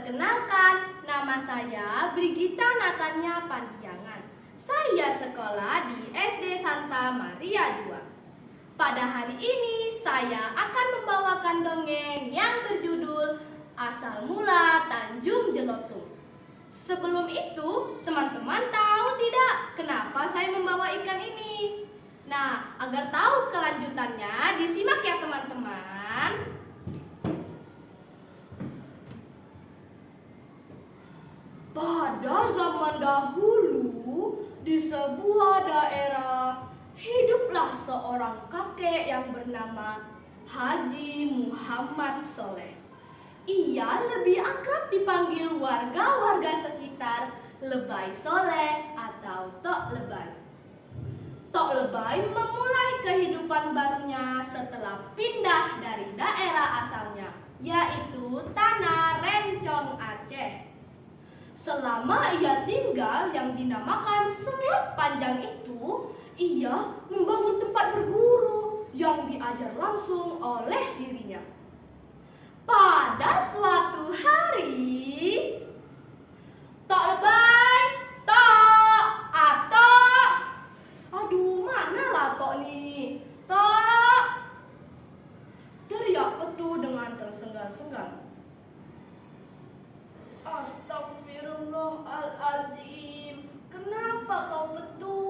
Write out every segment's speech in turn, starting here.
Perkenalkan, nama saya Brigita Natania Pandiangan. Saya sekolah di SD Santa Maria II. Pada hari ini saya akan membawakan dongeng yang berjudul Asal Mula Tanjung Jelotung. Sebelum itu, teman-teman tahu tidak kenapa saya membawa ikan ini? Nah, agar tahu kelanjutannya, disimak ya teman-teman. Pada zaman dahulu, di sebuah daerah, hiduplah seorang kakek yang bernama Haji Muhammad Soleh. Ia lebih akrab dipanggil warga-warga sekitar Lebay Soleh atau Tok Lebay. Tok Lebay memulai kehidupan barunya setelah pindah dari daerah asalnya, yaitu Tanah Rencong, Aceh. Selama ia tinggal yang dinamakan Selat Panjang itu, ia membangun tempat berguru yang diajar langsung oleh dirinya. Pada suatu hari, Tok Lebay, Tok, Tok. Aduh, manalah Tok nih? Tok, teriak Petu dengan tersengal-sengal. Astagfirullahalazim. Kenapa kau Petu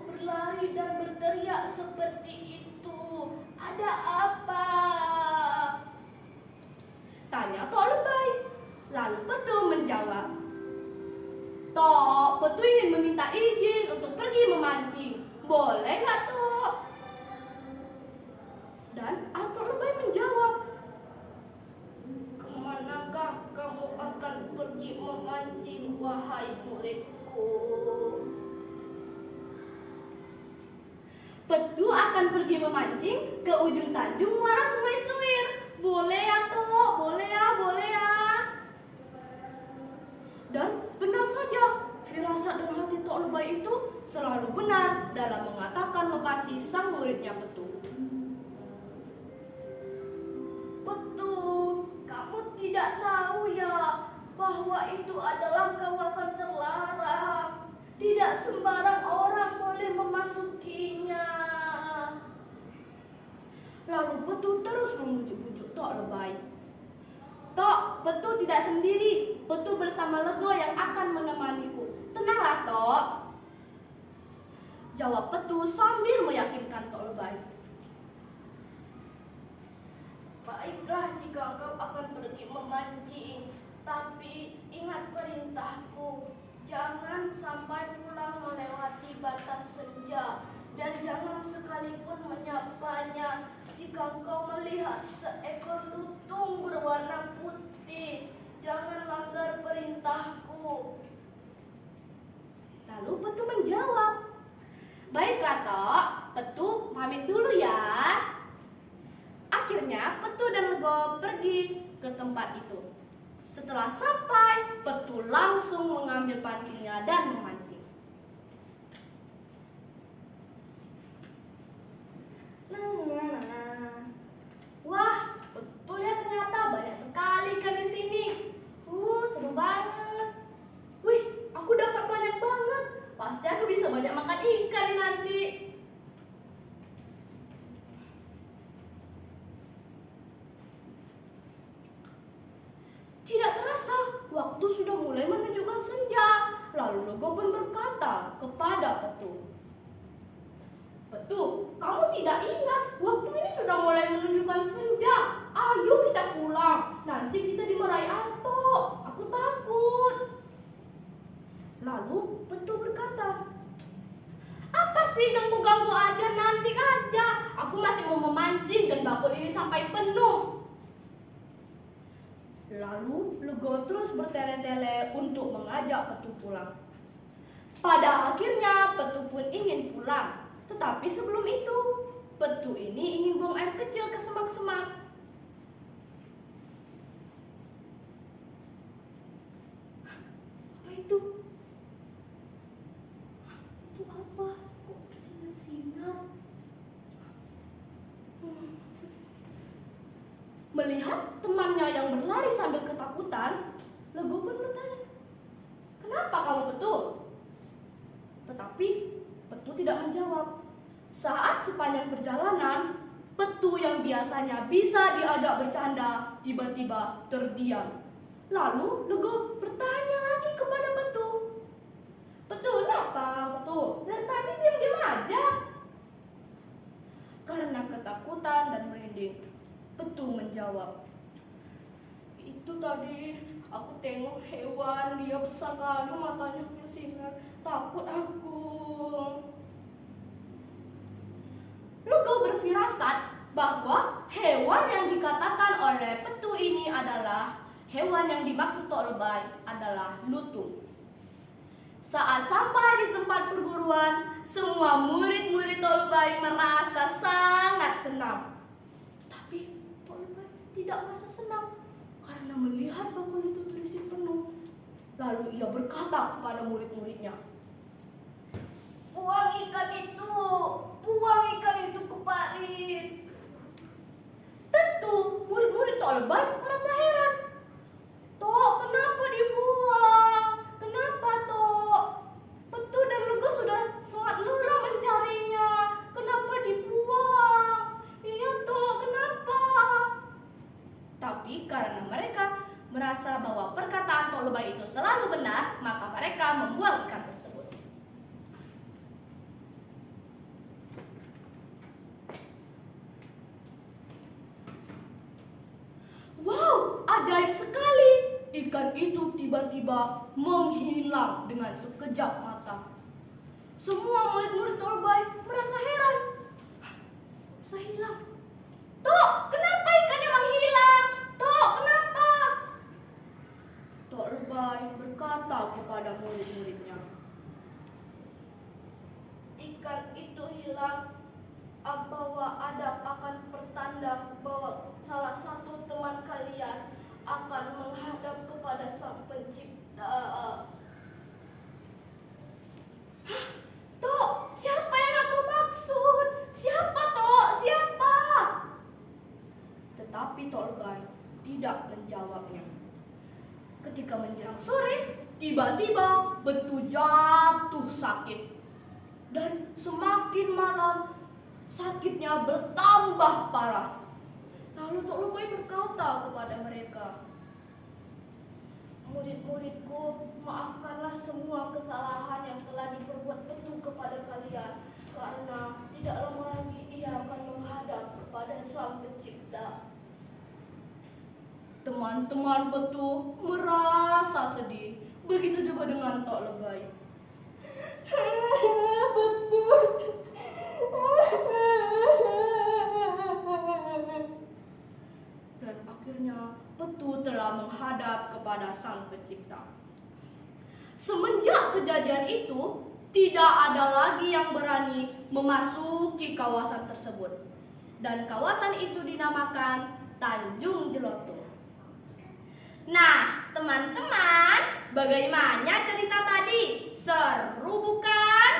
berlari dan berteriak seperti itu? Ada apa? Tanya Tok Lebay. Lalu Petu menjawab, Tok, Petu ingin meminta izin untuk pergi memancing. Boleh nggak Tok? Dan Tok Lebay menjawab, kemanakah kamu akan pergi memancing, wahai muridku? Petu akan pergi memancing ke ujung Tanjung Muara Sungai Suir. Boleh ya Tok? Boleh ya, boleh ya. Dan benar saja, firasat dan hati Tok Lebay itu selalu benar dalam mengatakan lokasi sang muridnya Petu. Tidak tahu ya bahwa itu adalah kawasan terlarang. Tidak sembarang orang boleh memasukinya. Lalu Petu terus memujuk-bujuk Tok Lebay. Tok, Petu tidak sendiri. Petu bersama Lego yang akan menemaniku. Tenanglah Tok, jawab Petu sambil meyakinkan Tok Lebay. Baiklah jika engkau akan pergi memancing, tapi ingat perintahku, jangan sampai pulang melewati batas senja, dan jangan sekalipun menyapanya jika engkau melihat seekor lutung berwarna putih. Jangan langgar perintahku. Lalu Petu menjawab, baiklah Tok, Petu pamit dulu ya. Akhirnya Petu dan Lego pergi ke tempat itu. Setelah sampai, Petu langsung mengambil pancingnya dan memancing. Wah, betul ya ternyata banyak sekali ikan di sini. Seru banget. Wih, aku dapat banyak banget. Pasti aku bisa banyak makan ikan nih nanti. Tidak terasa, waktu sudah mulai menunjukkan senja. Lalu Lego pun berkata kepada Petu, Petu, kamu tidak ingat waktu ini sudah mulai menunjukkan senja. Ayo kita pulang, nanti kita dimarahi Atok. Aku takut. Lalu Petu berkata, apa sih ganggu-ganggu aja, nanti aja. Aku masih mau memancing dan bakul ini sampai penuh. Lalu Lego terus bertele-tele untuk mengajak Petu pulang. Pada akhirnya Petu pun ingin pulang. Tetapi sebelum itu, Petu ini ingin buang air kecil ke semak-semak. Apa itu? Itu apa? Kok bersinar-sinar? Melihat temannya yang berlari sambil ketakutan, Lego pun bertanya, "Kenapa kamu Petu?" Tetapi Petu tidak menjawab. Saat sepanjang perjalanan, Petu yang biasanya bisa diajak bercanda tiba-tiba terdiam. Lalu Lego bertanya lagi kepada Petu, "Petu, kenapa Petu? Dari tadi diam-diam aja." Karena ketakutan dan merinding, Petu menjawab, "Itu tadi aku tengok hewan, dia besar kali, matanya bersinar, takut aku." Lego berfirasat bahwa hewan yang dikatakan oleh Petu ini adalah hewan yang dimaksud Tok Lebay adalah lutung. Saat sampai di tempat perguruan, semua murid-murid Tok Lebay merasa sangat senang. Tapi Tok Lebay tidak merasa senang karena melihat bakul itu terisi penuh. Lalu ia berkata kepada murid-muridnya, buang ikan itu ke parit." Tentu murid-murid Tok Lebay merasa heran. "Tok, kenapa dibuang? Kenapa Tok? Petu dan Lego sudah sangat lelah mencarinya. Kenapa dibuang? Iya Tok, kenapa?" Tapi karena mereka merasa bahwa perkataan Tok Lebay itu selalu benar, maka mereka membuang ikan tersebut. Wow, ajaib sekali! Ikan itu tiba-tiba menghilang dengan sekejap mata. Semua murid-murid Tok Lebay merasa heran. Bisa hilang. "Tok, kenapa ikannya menghilang? Tok, kenapa?" Tok Lebay berkata kepada murid-muridnya, "Ikan itu hilang bahwa ada akan pertanda bahwa salah satu teman kalian akan menghadap kepada Sang Pencipta." "Hah? Tok, siapa yang aku maksud? Siapa Tok? Siapa?" Tetapi Tok Lebay tidak menjawabnya. Ketika menjelang sore, tiba-tiba Petu jatuh sakit. Dan semakin malam, sakitnya bertambah parah. Lalu Tok Lebay berkata kepada mereka, "Murid-muridku, maafkanlah semua kesalahan yang telah diperbuat Petu kepada kalian, karena tidak lama lagi ia akan menghadap kepada Sang Pencipta." Teman-teman Petu merasa sedih. Begitu juga dengan Tok Lebay. "Petu." Dan akhirnya Petu telah menghadap kepada Sang Pencipta. Semenjak kejadian itu, tidak ada lagi yang berani memasuki kawasan tersebut. Dan kawasan itu dinamakan Tanjung Jeloto. Nah, teman-teman, bagaimana cerita tadi? Seru bukan?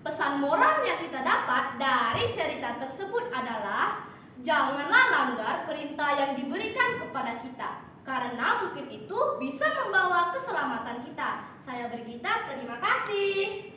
Pesan moral yang kita dapat dari cerita tersebut adalah janganlah langgar perintah yang diberikan kepada kita, karena mungkin itu bisa membawa keselamatan kita. Saya Brigita, terima kasih.